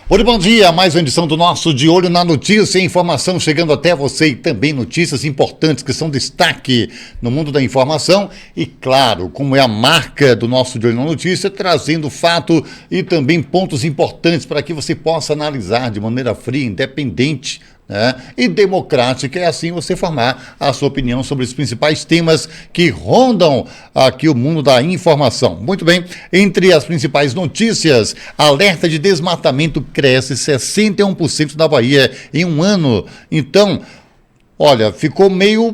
Oi, bom dia, mais uma edição do nosso De Olho na Notícia, informação chegando até você e também notícias importantes que são destaque no mundo da informação e, claro, como é a marca do nosso De Olho na Notícia, trazendo fato e também pontos importantes para que você possa analisar de maneira fria, independente, né, e democrática, e assim você formar a sua opinião sobre os principais temas que rondam aqui o mundo da informação. Muito bem, entre as principais notícias, alerta de desmatamento cresce 61% na Bahia em um ano. Então, olha, ficou meio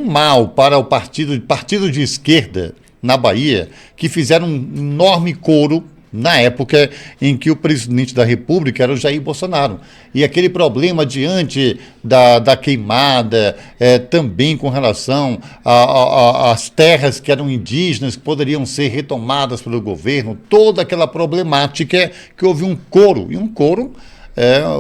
mal para o partido de esquerda na Bahia, que fizeram um enorme coro na época em que o presidente da República era o Jair Bolsonaro. E aquele problema diante da queimada, também com relação às terras que eram indígenas, que poderiam ser retomadas pelo governo, toda aquela problemática que houve um coro, e um coro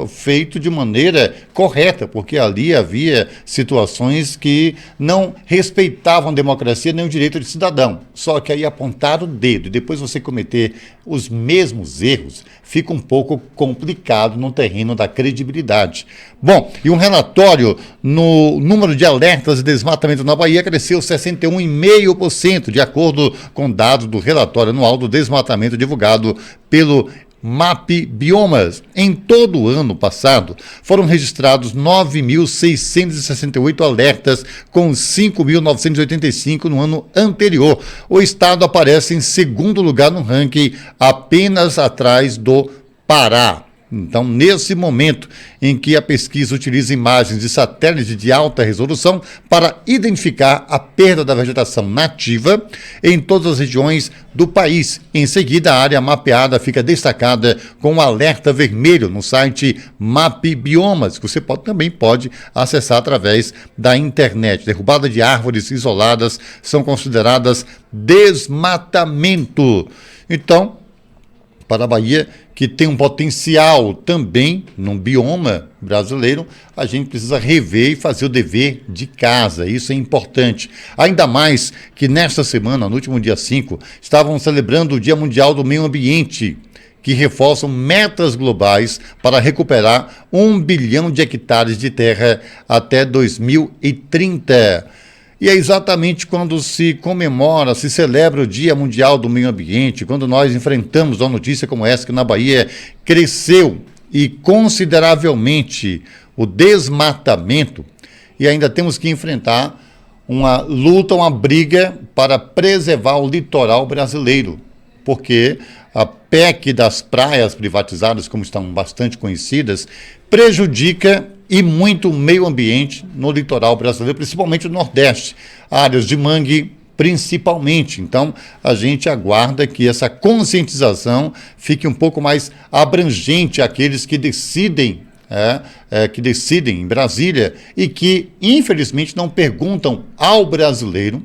feito de maneira correta, porque ali havia situações que não respeitavam a democracia nem o direito de cidadão. Só que aí apontar o dedo e depois você cometer os mesmos erros fica um pouco complicado no terreno da credibilidade. Bom, e um relatório no número de alertas de desmatamento na Bahia cresceu 61,5%, de acordo com dados do relatório anual do desmatamento divulgado pelo MAP Biomas. Em todo o ano passado, foram registrados 9.668 alertas, com 5.985 no ano anterior. O estado aparece em segundo lugar no ranking, apenas atrás do Pará. Então, nesse momento em que a pesquisa utiliza imagens de satélite de alta resolução para identificar a perda da vegetação nativa em todas as regiões do país. Em seguida, a área mapeada fica destacada com um alerta vermelho no site MAP Biomas, que você também pode acessar através da internet. Derrubada de árvores isoladas são consideradas desmatamento. Então, para a Bahia, que tem um potencial também no bioma brasileiro, a gente precisa rever e fazer o dever de casa. Isso é importante. Ainda mais que nesta semana, no último dia 5, estavam celebrando o Dia Mundial do Meio Ambiente, que reforçam metas globais para recuperar 1 bilhão de hectares de terra até 2030. E é exatamente quando se comemora, se celebra o Dia Mundial do Meio Ambiente, quando nós enfrentamos uma notícia como essa, que na Bahia cresceu e consideravelmente o desmatamento, e ainda temos que enfrentar uma luta, uma briga para preservar o litoral brasileiro, porque a PEC das praias privatizadas, como estão bastante conhecidas, prejudica e muito o meio ambiente no litoral brasileiro, principalmente no Nordeste, áreas de mangue principalmente. Então, a gente aguarda que essa conscientização fique um pouco mais abrangente àqueles que decidem em Brasília e que, infelizmente, não perguntam ao brasileiro,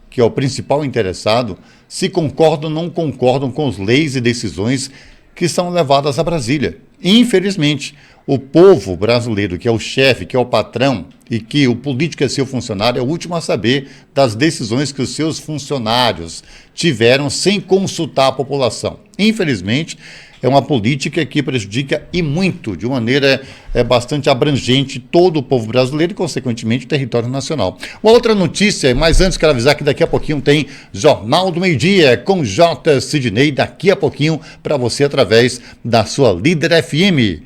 que é o principal interessado, se concordam ou não concordam com as leis e decisões que são levadas a Brasília. Infelizmente, o povo brasileiro, que é o chefe, que é o patrão, e que o político é seu funcionário, é o último a saber das decisões que os seus funcionários tiveram sem consultar a população. Infelizmente, é uma política que prejudica e muito, de maneira bastante abrangente, todo o povo brasileiro e, consequentemente, o território nacional. Uma outra notícia, mas antes quero avisar que daqui a pouquinho tem Jornal do Meio-Dia com J. Sidney, daqui a pouquinho para você através da sua Líder FM.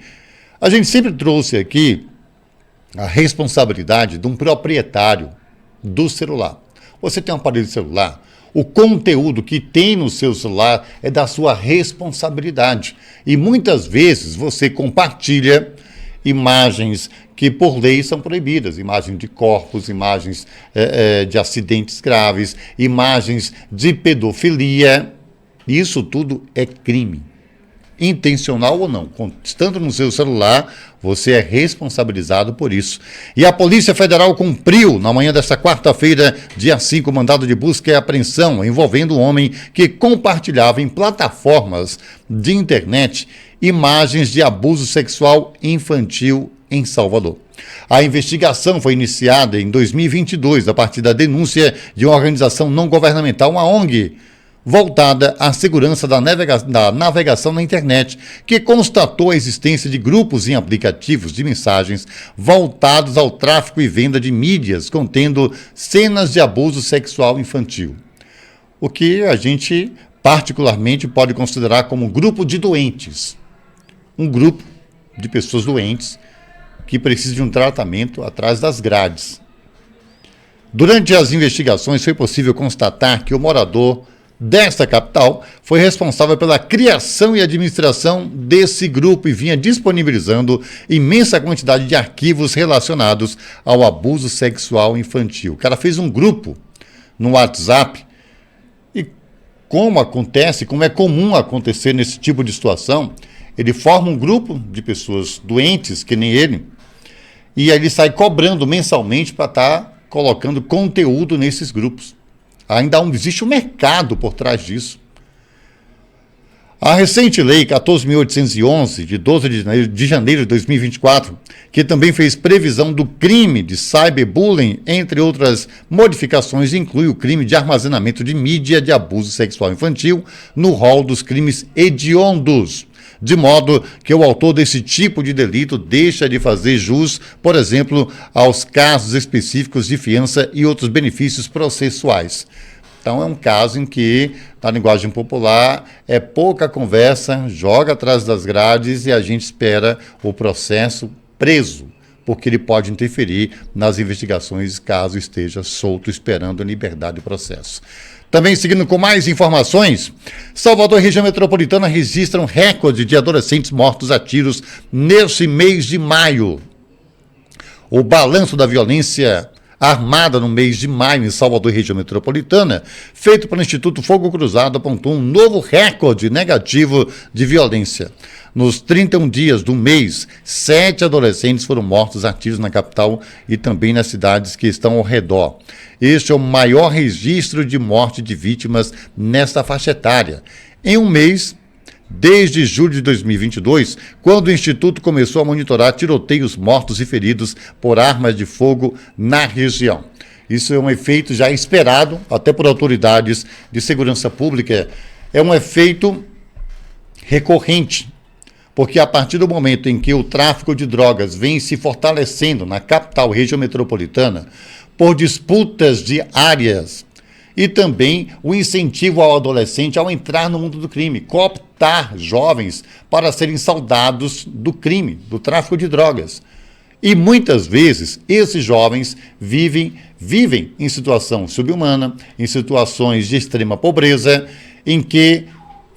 A gente sempre trouxe aqui a responsabilidade de um proprietário do celular. Você tem um aparelho celular, o conteúdo que tem no seu celular é da sua responsabilidade. E muitas vezes você compartilha imagens que por lei são proibidas, imagens de corpos, imagens de acidentes graves, imagens de pedofilia. Isso tudo é crime. Intencional ou não, estando no seu celular, você é responsabilizado por isso. E a Polícia Federal cumpriu, na manhã desta quarta-feira, dia 5, mandado de busca e apreensão envolvendo um homem que compartilhava em plataformas de internet imagens de abuso sexual infantil em Salvador. A investigação foi iniciada em 2022, a partir da denúncia de uma organização não governamental, uma ONG, voltada à segurança da navegação na internet, que constatou a existência de grupos em aplicativos de mensagens voltados ao tráfico e venda de mídias contendo cenas de abuso sexual infantil. O que a gente particularmente pode considerar como um grupo de doentes. Um grupo de pessoas doentes que precisam de um tratamento atrás das grades. Durante as investigações foi possível constatar que o morador desta capital foi responsável pela criação e administração desse grupo e vinha disponibilizando imensa quantidade de arquivos relacionados ao abuso sexual infantil. O cara fez um grupo no WhatsApp e como é comum acontecer nesse tipo de situação, ele forma um grupo de pessoas doentes, que nem ele, e aí ele sai cobrando mensalmente para estar colocando conteúdo nesses grupos. Ainda existe um mercado por trás disso. A recente lei 14.811, de 12 de janeiro de 2024, que também fez previsão do crime de cyberbullying, entre outras modificações, inclui o crime de armazenamento de mídia de abuso sexual infantil no rol dos crimes hediondos, de modo que o autor desse tipo de delito deixa de fazer jus, por exemplo, aos casos específicos de fiança e outros benefícios processuais. Então é um caso em que, na linguagem popular, é pouca conversa, joga atrás das grades e a gente espera o processo preso, porque ele pode interferir nas investigações caso esteja solto esperando a liberdade do processo. Também seguindo com mais informações, Salvador e região metropolitana registram recorde de adolescentes mortos a tiros nesse mês de maio. O balanço da violência armada no mês de maio em Salvador e região metropolitana, feito pelo Instituto Fogo Cruzado, apontou um novo recorde negativo de violência. Nos 31 dias do mês, 7 adolescentes foram mortos a tiros na capital e também nas cidades que estão ao redor. Este é o maior registro de morte de vítimas nesta faixa etária. Em um mês, desde julho de 2022, quando o Instituto começou a monitorar tiroteios mortos e feridos por armas de fogo na região. Isso é um efeito já esperado, até por autoridades de segurança pública. É um efeito recorrente, porque a partir do momento em que o tráfico de drogas vem se fortalecendo na capital região metropolitana, por disputas de áreas e também o incentivo ao adolescente ao entrar no mundo do crime, cooptar jovens para serem soldados do crime, do tráfico de drogas. E muitas vezes esses jovens vivem em situação subhumana, em situações de extrema pobreza, em que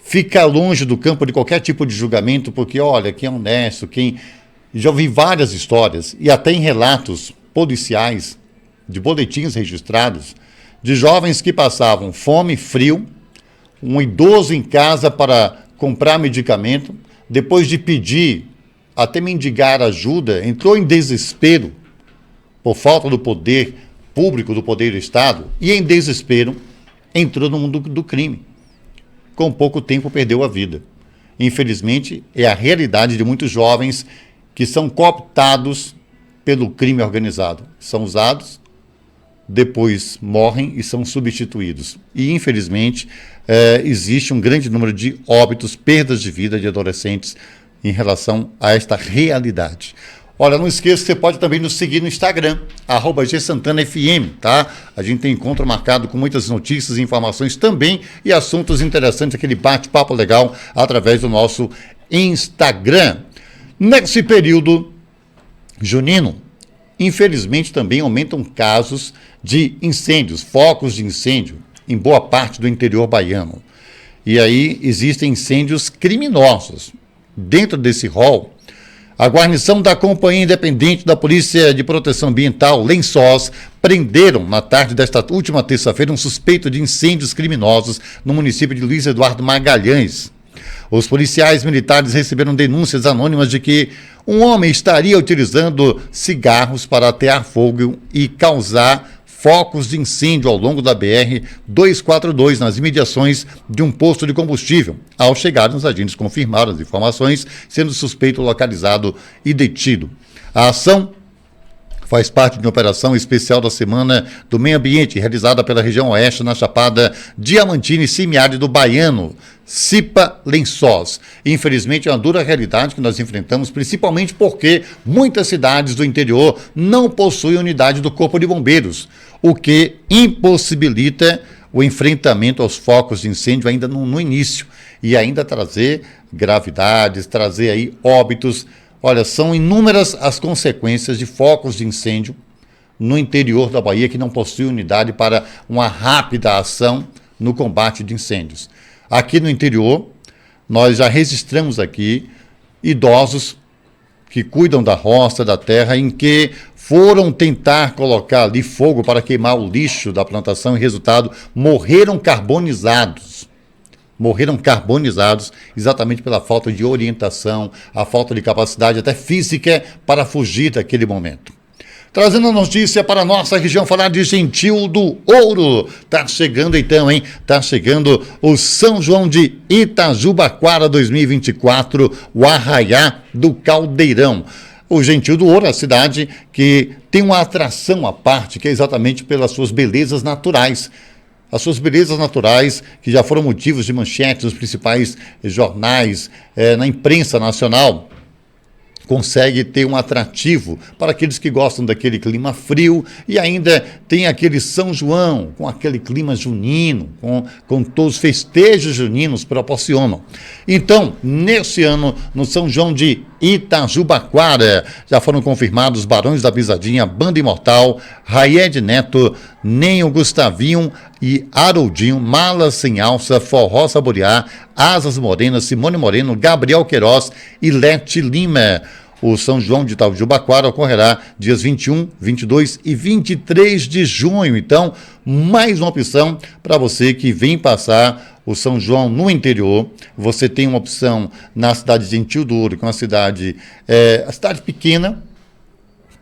fica longe do campo de qualquer tipo de julgamento, porque olha, quem é honesto, Já ouvi várias histórias, e até em relatos policiais, de boletins registrados, de jovens que passavam fome, frio, um idoso em casa para comprar medicamento, depois de pedir, até mendigar ajuda, entrou em desespero por falta do poder público, do poder do Estado, e em desespero entrou no mundo do crime. Com pouco tempo perdeu a vida. Infelizmente, é a realidade de muitos jovens que são cooptados pelo crime organizado. São usados, depois morrem e são substituídos. E, infelizmente, existe um grande número de óbitos, perdas de vida de adolescentes em relação a esta realidade. Olha, não esqueça que você pode também nos seguir no Instagram, @gsantanafm, tá? A gente tem encontro marcado com muitas notícias, informações também e assuntos interessantes, aquele bate-papo legal através do nosso Instagram. Nesse período junino, infelizmente também aumentam casos de incêndios, focos de incêndio, em boa parte do interior baiano. E aí existem incêndios criminosos. Dentro desse rol, a guarnição da Companhia Independente da Polícia de Proteção Ambiental, Lençóis, prenderam na tarde desta última terça-feira um suspeito de incêndios criminosos no município de Luiz Eduardo Magalhães. Os policiais militares receberam denúncias anônimas de que um homem estaria utilizando cigarros para atear fogo e causar focos de incêndio ao longo da BR-242, nas imediações de um posto de combustível. Ao chegarem, os agentes confirmaram as informações, sendo o suspeito localizado e detido. A ação faz parte de uma operação especial da Semana do Meio Ambiente, realizada pela região oeste, na Chapada Diamantina e Semiárido Baiano, CIPA Lençóis. Infelizmente, é uma dura realidade que nós enfrentamos, principalmente porque muitas cidades do interior não possuem unidade do Corpo de Bombeiros, o que impossibilita o enfrentamento aos focos de incêndio ainda no início, e ainda trazer gravidades, trazer aí óbitos. Olha, são inúmeras as consequências de focos de incêndio no interior da Bahia que não possui unidade para uma rápida ação no combate de incêndios. Aqui no interior, nós já registramos aqui idosos que cuidam da roça, da terra, em que foram tentar colocar ali fogo para queimar o lixo da plantação e, resultado, morreram carbonizados exatamente pela falta de orientação, a falta de capacidade até física para fugir daquele momento. Trazendo a notícia para a nossa região, falar de Gentil do Ouro. Tá chegando então, hein? Tá chegando o São João de Itajubaquara 2024, o Arraiá do Caldeirão. O Gentil do Ouro, a cidade que tem uma atração à parte, que é exatamente pelas suas belezas naturais. As suas belezas naturais, que já foram motivos de manchetes nos principais jornais, na imprensa nacional, consegue ter um atrativo para aqueles que gostam daquele clima frio, e ainda tem aquele São João, com aquele clima junino, com todos os festejos juninos proporcionam. Então, nesse ano, no São João de Itajubaquara, já foram confirmados Barões da Pisadinha, Banda Imortal, Raied Neto, Nenho Gustavinho e Haroldinho, Mala Sem Alça, Forró Saborear, Asas Morenas, Simone Moreno, Gabriel Queiroz e Lete Lima. O São João de Itajubaquara ocorrerá dias 21, 22 e 23 de junho. Então, mais uma opção para você que vem passar o São João no interior. Você tem uma opção na cidade de Gentil do Ouro, que é uma cidade, a cidade pequena,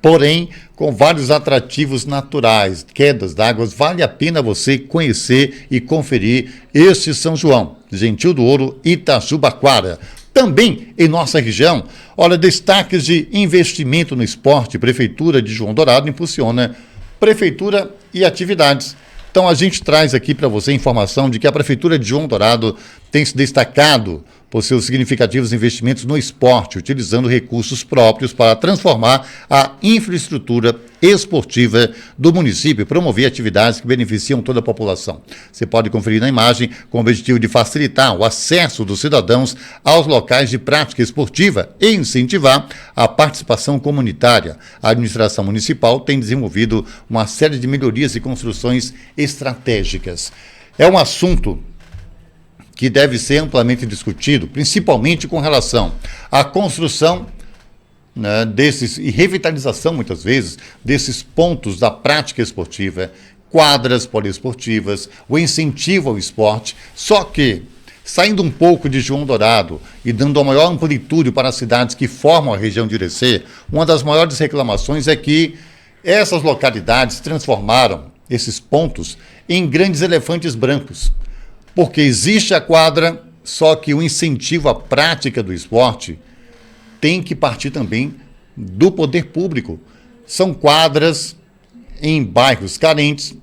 porém com vários atrativos naturais, quedas d'água. Vale a pena você conhecer e conferir este São João, Gentil do Ouro, Itajubaquara. Também em nossa região, olha, destaques de investimento no esporte. Prefeitura de João Dourado impulsiona prefeitura e atividades. Então a gente traz aqui para você a informação de que a Prefeitura de João Dourado tem se destacado por seus significativos investimentos no esporte, utilizando recursos próprios para transformar a infraestrutura esportiva do município e promover atividades que beneficiam toda a população. Você pode conferir na imagem, com o objetivo de facilitar o acesso dos cidadãos aos locais de prática esportiva e incentivar a participação comunitária. A administração municipal tem desenvolvido uma série de melhorias e construções estratégicas. É um assunto que deve ser amplamente discutido, principalmente com relação à construção, né, desses, e revitalização, muitas vezes, desses pontos da prática esportiva, quadras poliesportivas, o incentivo ao esporte. Só que, saindo um pouco de João Dourado e dando a maior amplitude para as cidades que formam a região de Irecê, uma das maiores reclamações é que essas localidades transformaram esses pontos em grandes elefantes brancos. Porque existe a quadra, só que o incentivo à prática do esporte tem que partir também do poder público. São quadras em bairros carentes,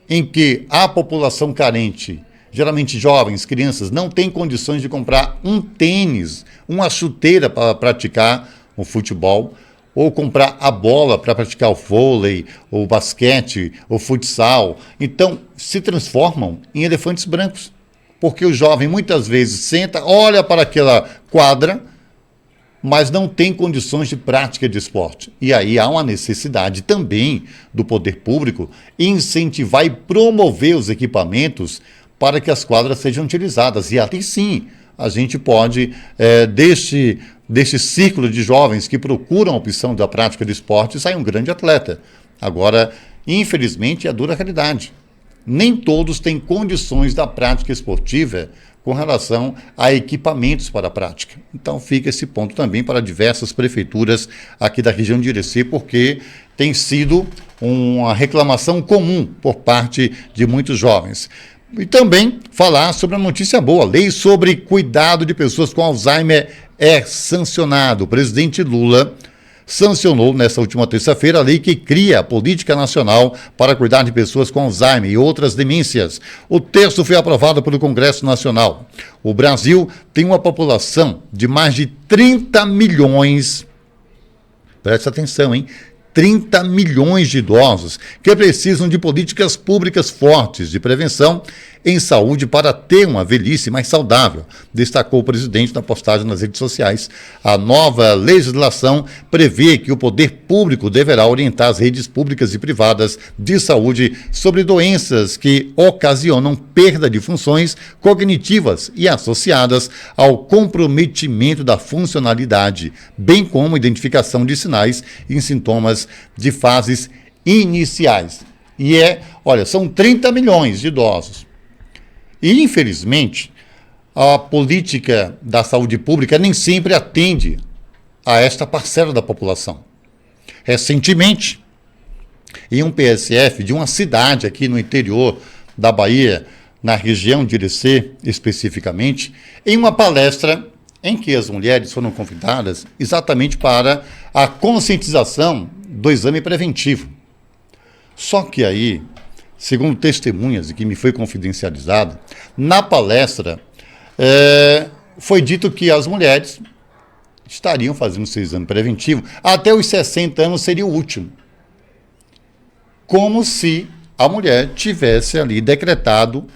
em que a população carente, geralmente jovens, crianças, não tem condições de comprar um tênis, uma chuteira para praticar o futebol, ou comprar a bola para praticar o vôlei, o basquete, o futsal. Então, se transformam em elefantes brancos. Porque o jovem muitas vezes senta, olha para aquela quadra, mas não tem condições de prática de esporte. E aí há uma necessidade também do poder público incentivar e promover os equipamentos para que as quadras sejam utilizadas. E ali sim, a gente pode, deste círculo de jovens que procuram a opção da prática de esporte, sair um grande atleta. Agora, infelizmente, é a dura realidade. Nem todos têm condições da prática esportiva com relação a equipamentos para a prática. Então fica esse ponto também para diversas prefeituras aqui da região de Irecê, porque tem sido uma reclamação comum por parte de muitos jovens. E também falar sobre a notícia boa. Lei sobre cuidado de pessoas com Alzheimer é sancionado. O presidente Lula sancionou nesta última terça-feira a lei que cria a Política Nacional para cuidar de pessoas com Alzheimer e outras demências. O texto foi aprovado pelo Congresso Nacional. O Brasil tem uma população de mais de 30 milhões, preste atenção, hein? 30 milhões de idosos que precisam de políticas públicas fortes de prevenção em saúde para ter uma velhice mais saudável, destacou o presidente na postagem nas redes sociais. A nova legislação prevê que o poder público deverá orientar as redes públicas e privadas de saúde sobre doenças que ocasionam perda de funções cognitivas e associadas ao comprometimento da funcionalidade, bem como identificação de sinais e sintomas de fases iniciais. E são 30 milhões de idosos. E, infelizmente, a política da saúde pública nem sempre atende a esta parcela da população. Recentemente, em um PSF de uma cidade aqui no interior da Bahia, na região de Irecê especificamente, em uma palestra em que as mulheres foram convidadas exatamente para a conscientização do exame preventivo. Só que aí, segundo testemunhas e que me foi confidencializado, na palestra foi dito que as mulheres estariam fazendo seu exame preventivo até os 60 anos seria o último. Como se a mulher tivesse ali decretado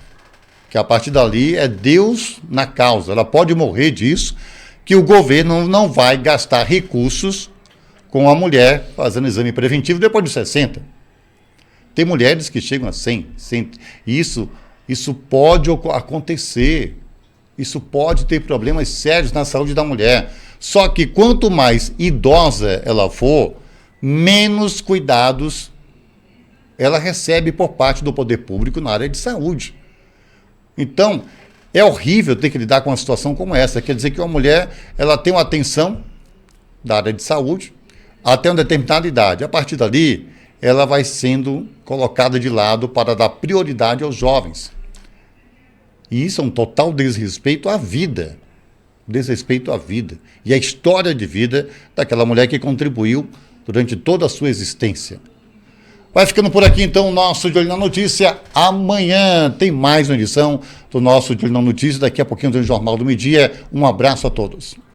que a partir dali é Deus na causa, ela pode morrer disso, que o governo não vai gastar recursos com a mulher fazendo exame preventivo depois dos 60. Tem mulheres que chegam a 100. Isso pode acontecer. Isso pode ter problemas sérios na saúde da mulher. Só que quanto mais idosa ela for, menos cuidados ela recebe por parte do poder público na área de saúde. Então, é horrível ter que lidar com uma situação como essa. Quer dizer que uma mulher ela tem uma atenção da área de saúde até uma determinada idade. A partir dali, ela vai sendo colocada de lado para dar prioridade aos jovens. E isso é um total desrespeito à vida. Desrespeito à vida. E à história de vida daquela mulher que contribuiu durante toda a sua existência. Vai ficando por aqui, então, o nosso De Olho na Notícia. Amanhã tem mais uma edição do nosso De Olho na Notícia. Daqui a pouquinho tem o Jornal do Meio-Dia. Um abraço a todos.